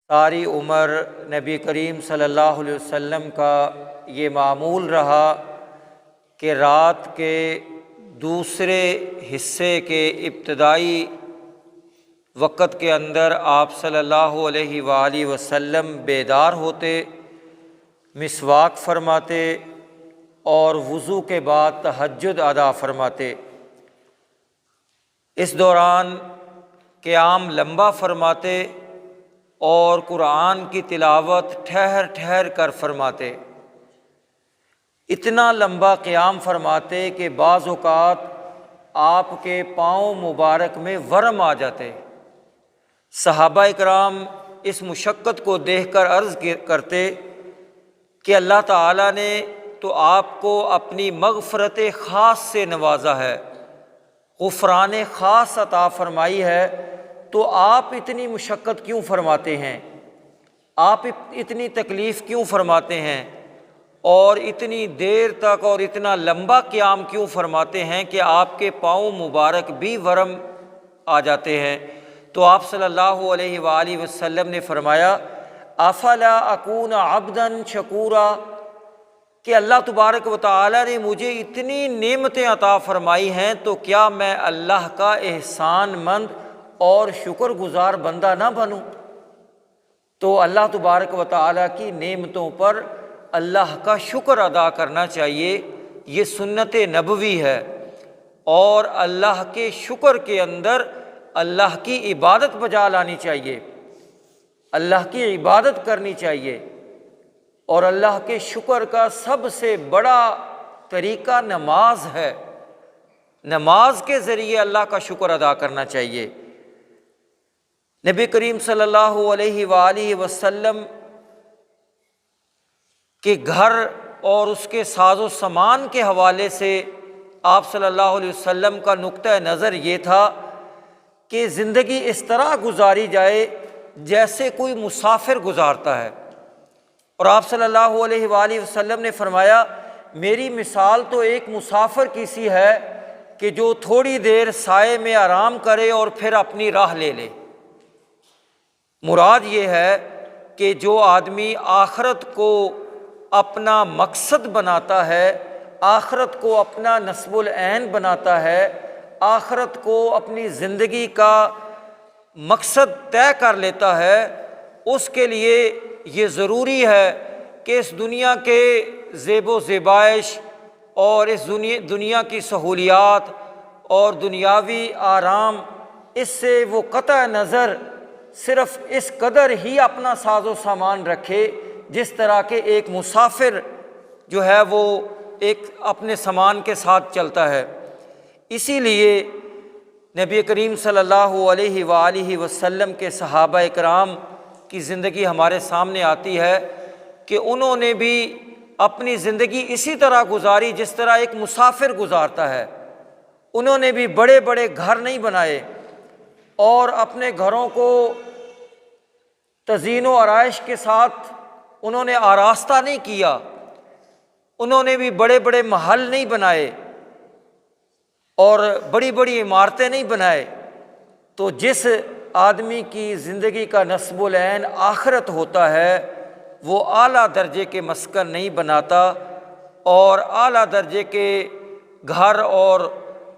ساری عمر نبی کریم صلی اللہ علیہ وسلم کا یہ معمول رہا کہ رات کے دوسرے حصے کے ابتدائی وقت کے اندر آپ صلی اللہ علیہ وآلہ وسلم بیدار ہوتے، مسواک فرماتے اور وضو کے بعد تہجد ادا فرماتے۔ اس دوران قیام لمبا فرماتے اور قرآن کی تلاوت ٹھہر ٹھہر کر فرماتے۔ اتنا لمبا قیام فرماتے کہ بعض اوقات آپ کے پاؤں مبارک میں ورم آ جاتے۔ صحابہ اکرام اس مشقت کو دیکھ کر عرض کرتے کہ اللہ تعالیٰ نے تو آپ کو اپنی مغفرت خاص سے نوازا ہے، غفران خاص عطا فرمائی ہے، تو آپ اتنی مشقت کیوں فرماتے ہیں؟ آپ اتنی تکلیف کیوں فرماتے ہیں اور اتنی دیر تک اور اتنا لمبا قیام کیوں فرماتے ہیں کہ آپ کے پاؤں مبارک بھی ورم آ جاتے ہیں؟ تو آپ صلی اللہ علیہ وآلہ وسلم نے فرمایا افلا اکون عبدا شکورا، کہ اللہ تبارک و تعالیٰ نے مجھے اتنی نعمتیں عطا فرمائی ہیں تو کیا میں اللہ کا احسان مند اور شکر گزار بندہ نہ بنوں؟ تو اللہ تبارک و تعالیٰ کی نعمتوں پر اللہ کا شکر ادا کرنا چاہیے، یہ سنت نبوی ہے، اور اللہ کے شکر کے اندر اللہ کی عبادت بجا لانی چاہیے، اللہ کی عبادت کرنی چاہیے، اور اللہ کے شکر کا سب سے بڑا طریقہ نماز ہے۔ نماز کے ذریعے اللہ کا شکر ادا کرنا چاہیے۔ نبی کریم صلی اللہ علیہ وآلہ وسلم کے گھر اور اس کے ساز و سامان کے حوالے سے آپ صلی اللہ علیہ وسلم کا نقطہ نظر یہ تھا کہ زندگی اس طرح گزاری جائے جیسے کوئی مسافر گزارتا ہے، اور آپ صلی اللہ علیہ وآلہ وسلم نے فرمایا میری مثال تو ایک مسافر کی سی ہے کہ جو تھوڑی دیر سائے میں آرام کرے اور پھر اپنی راہ لے لے۔ مراد یہ ہے کہ جو آدمی آخرت کو اپنا مقصد بناتا ہے، آخرت کو اپنا نصب العین بناتا ہے، آخرت کو اپنی زندگی کا مقصد طے کر لیتا ہے، اس کے لیے یہ ضروری ہے کہ اس دنیا کے زیب و زیبائش اور اس دنیا کی سہولیات اور دنیاوی آرام، اس سے وہ قطع نظر صرف اس قدر ہی اپنا ساز و سامان رکھے جس طرح کہ ایک مسافر جو ہے وہ ایک اپنے سامان کے ساتھ چلتا ہے۔ اسی لیے نبی کریم صلی اللہ علیہ وآلہ وسلم کے صحابہ اکرام کی زندگی ہمارے سامنے آتی ہے کہ انہوں نے بھی اپنی زندگی اسی طرح گزاری جس طرح ایک مسافر گزارتا ہے۔ انہوں نے بھی بڑے بڑے گھر نہیں بنائے اور اپنے گھروں کو تزئین و آرائش کے ساتھ انہوں نے آراستہ نہیں کیا، انہوں نے بھی بڑے بڑے محل نہیں بنائے اور بڑی بڑی عمارتیں نہیں بنائے۔ تو جس آدمی کی زندگی کا نصب العین آخرت ہوتا ہے وہ اعلیٰ درجے کے مسکن نہیں بناتا اور اعلیٰ درجے کے گھر اور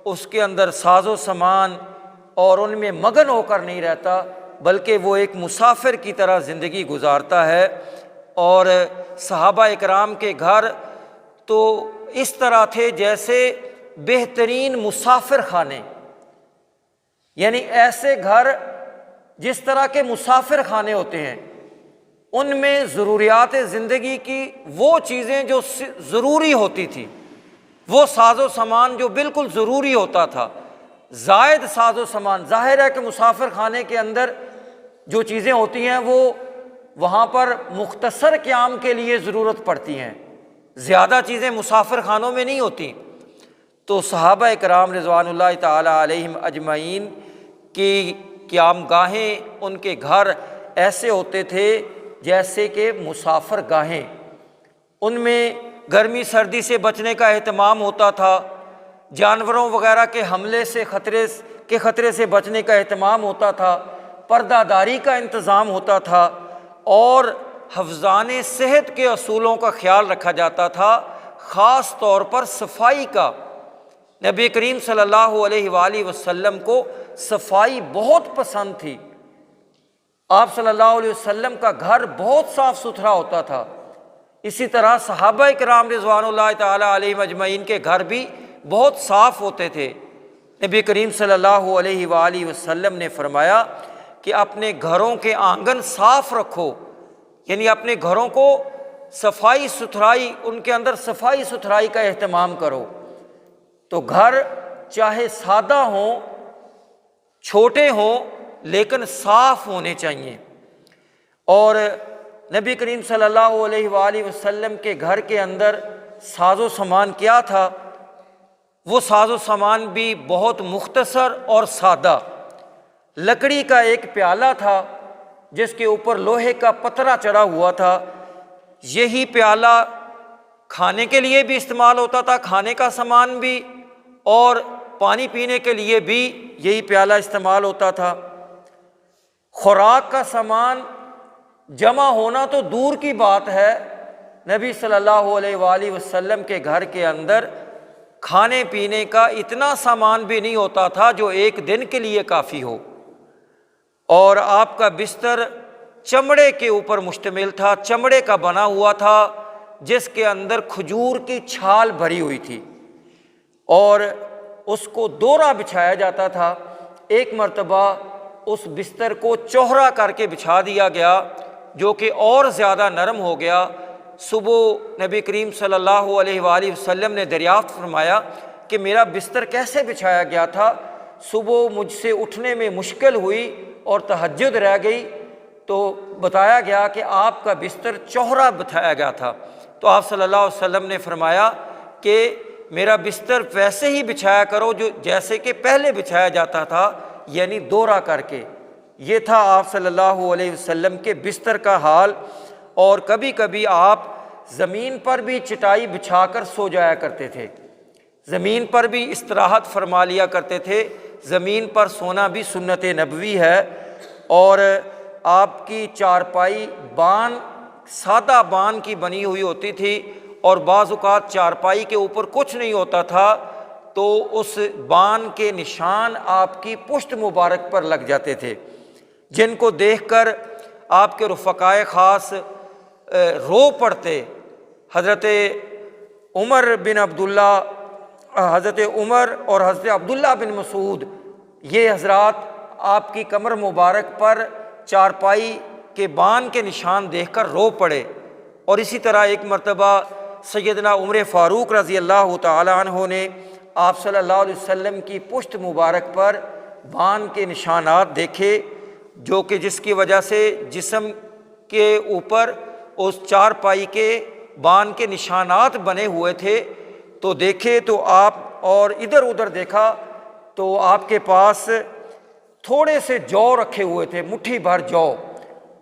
اس کے اندر ساز و سامان اور ان میں مگن ہو کر نہیں رہتا، بلکہ وہ ایک مسافر کی طرح زندگی گزارتا ہے۔ اور صحابہ اکرام کے گھر تو اس طرح تھے جیسے بہترین مسافر خانے، یعنی ایسے گھر جس طرح کے مسافر خانے ہوتے ہیں، ان میں ضروریات زندگی کی وہ چیزیں جو ضروری ہوتی تھی، وہ ساز و سامان جو بالکل ضروری ہوتا تھا، زائد ساز و سامان۔ ظاہر ہے کہ مسافر خانے کے اندر جو چیزیں ہوتی ہیں وہ وہاں پر مختصر قیام کے لیے ضرورت پڑتی ہیں، زیادہ چیزیں مسافر خانوں میں نہیں ہوتی۔ تو صحابہ کرام رضوان اللہ تعالی علیہم اجمعین کی قیام گاہیں، ان کے گھر ایسے ہوتے تھے جیسے کہ مسافر گاہیں، ان میں گرمی سردی سے بچنے کا اہتمام ہوتا تھا، جانوروں وغیرہ کے حملے سے خطرے سے بچنے کا اہتمام ہوتا تھا، پردہ داری کا انتظام ہوتا تھا، اور حفظان صحت کے اصولوں کا خیال رکھا جاتا تھا، خاص طور پر صفائی کا۔ نبی کریم صلی اللہ علیہ وآلہ وسلم کو صفائی بہت پسند تھی۔ آپ صلی اللہ علیہ وسلم کا گھر بہت صاف ستھرا ہوتا تھا۔ اسی طرح صحابہ کرام رضوان اللہ تعالیٰ علیہم اجمعین کے گھر بھی بہت صاف ہوتے تھے۔ نبی کریم صلی اللہ علیہ وآلہ وسلم نے فرمایا کہ اپنے گھروں کے آنگن صاف رکھو، یعنی اپنے گھروں کو صفائی ستھرائی، ان کے اندر صفائی ستھرائی کا اہتمام کرو۔ تو گھر چاہے سادہ ہوں، چھوٹے ہوں، لیکن صاف ہونے چاہیے۔ اور نبی کریم صلی اللہ علیہ وآلہ وسلم کے گھر کے اندر ساز و سامان کیا تھا؟ وہ ساز و سامان بھی بہت مختصر اور سادہ۔ لکڑی کا ایک پیالہ تھا جس کے اوپر لوہے کا پترا چڑھا ہوا تھا۔ یہی پیالہ کھانے کے لیے بھی استعمال ہوتا تھا، کھانے کا سامان بھی، اور پانی پینے کے لیے بھی یہی پیالہ استعمال ہوتا تھا۔ خوراک کا سامان جمع ہونا تو دور کی بات ہے، نبی صلی اللہ علیہ وآلہ وسلم کے گھر کے اندر کھانے پینے کا اتنا سامان بھی نہیں ہوتا تھا جو ایک دن کے لیے کافی ہو۔ اور آپ کا بستر چمڑے کے اوپر مشتمل تھا، چمڑے کا بنا ہوا تھا جس کے اندر کھجور کی چھال بھری ہوئی تھی، اور اس کو دورہ بچھایا جاتا تھا۔ ایک مرتبہ اس بستر کو چوہرا کر کے بچھا دیا گیا جو کہ اور زیادہ نرم ہو گیا۔ صبح نبی کریم صلی اللہ علیہ وآلہ وسلم نے دریافت فرمایا کہ میرا بستر کیسے بچھایا گیا تھا؟ صبح مجھ سے اٹھنے میں مشکل ہوئی اور تہجد رہ گئی، تو بتایا گیا کہ آپ کا بستر چوہرا بچھایا گیا تھا۔ تو آپ صلی اللہ علیہ وسلم نے فرمایا کہ میرا بستر ویسے ہی بچھایا کرو جو جیسے کہ پہلے بچھایا جاتا تھا، یعنی دورہ کر کے۔ یہ تھا آپ صلی اللہ علیہ وسلم کے بستر کا حال۔ اور کبھی کبھی آپ زمین پر بھی چٹائی بچھا کر سو جایا کرتے تھے، زمین پر بھی استراحت فرما لیا کرتے تھے۔ زمین پر سونا بھی سنت نبوی ہے۔ اور آپ کی چارپائی بان، سادہ بان کی بنی ہوئی ہوتی تھی، اور بعض اوقات چارپائی کے اوپر کچھ نہیں ہوتا تھا تو اس بان کے نشان آپ کی پشت مبارک پر لگ جاتے تھے، جن کو دیکھ کر آپ کے رفقائے خاص رو پڑتے۔ حضرت عمر بن عبداللہ، حضرت عمر اور حضرت عبداللہ بن مسعود، یہ حضرات آپ کی کمر مبارک پر چارپائی کے بان کے نشان دیکھ کر رو پڑے۔ اور اسی طرح ایک مرتبہ سیدنا عمر فاروق رضی اللہ تعالیٰ عنہ نے آپ صلی اللہ علیہ وسلم کی پشت مبارک پر بان کے نشانات دیکھے، جو کہ جس کی وجہ سے جسم کے اوپر اس چارپائی کے بان کے نشانات بنے ہوئے تھے۔ تو دیکھے تو آپ، اور ادھر ادھر دیکھا تو آپ کے پاس تھوڑے سے جو رکھے ہوئے تھے، مٹھی بھر جو،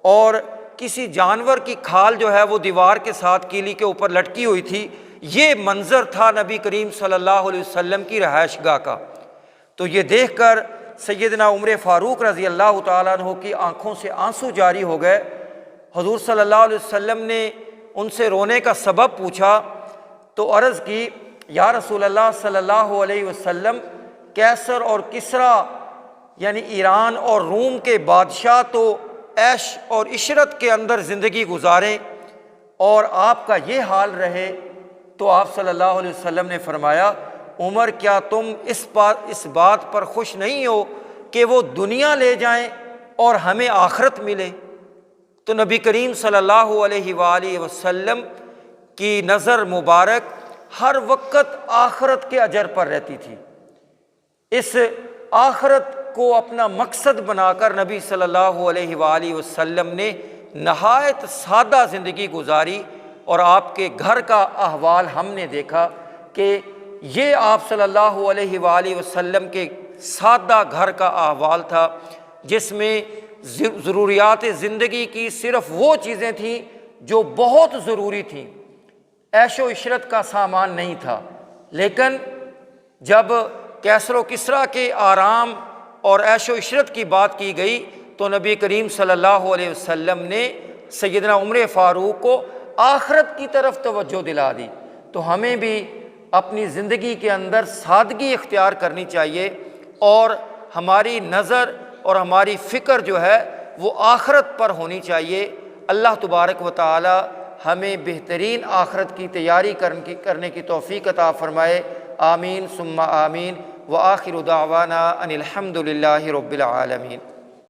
اور کسی جانور کی کھال جو ہے وہ دیوار کے ساتھ کیلی کے اوپر لٹکی ہوئی تھی۔ یہ منظر تھا نبی کریم صلی اللہ علیہ وسلم کی رہائش گاہ کا۔ تو یہ دیکھ کر سیدنا عمر فاروق رضی اللہ تعالیٰ عنہ کی آنکھوں سے آنسو جاری ہو گئے۔ حضور صلی اللہ علیہ وسلم نے ان سے رونے کا سبب پوچھا تو عرض کی، یا رسول اللہ صلی اللہ علیہ وسلم، کیسر اور کسریٰ یعنی ایران اور روم کے بادشاہ تو عیش اور عشرت کے اندر زندگی گزاریں اور آپ کا یہ حال رہے۔ تو آپ صلی اللہ علیہ وسلم نے فرمایا، عمر کیا تم اس بات پر خوش نہیں ہو کہ وہ دنیا لے جائیں اور ہمیں آخرت ملے؟ تو نبی کریم صلی اللہ علیہ وآلہ وسلم کی نظر مبارک ہر وقت آخرت کے اجر پر رہتی تھی۔ اس آخرت کو اپنا مقصد بنا کر نبی صلی اللہ علیہ وآلہ وسلم نے نہایت سادہ زندگی گزاری، اور آپ کے گھر کا احوال ہم نے دیکھا کہ یہ آپ صلی اللہ علیہ وآلہ وسلم کے سادہ گھر کا احوال تھا، جس میں ضروریات زندگی کی صرف وہ چیزیں تھیں جو بہت ضروری تھیں، عیش و عشرت کا سامان نہیں تھا۔ لیکن جب کیسر و کسریٰ کے آرام اور عیش و عشرت کی بات کی گئی تو نبی کریم صلی اللہ علیہ وسلم نے سیدنا عمر فاروق کو آخرت کی طرف توجہ دلا دی، تو ہمیں بھی اپنی زندگی کے اندر سادگی اختیار کرنی چاہیے، اور ہماری نظر اور ہماری فکر جو ہے وہ آخرت پر ہونی چاہیے۔ اللہ تبارک و تعالی ہمیں بہترین آخرت کی تیاری کرنے کی توفیق عطا فرمائے۔ آمین ثم آمین، وآخر دعوانا ان الحمد للہ رب العالمین۔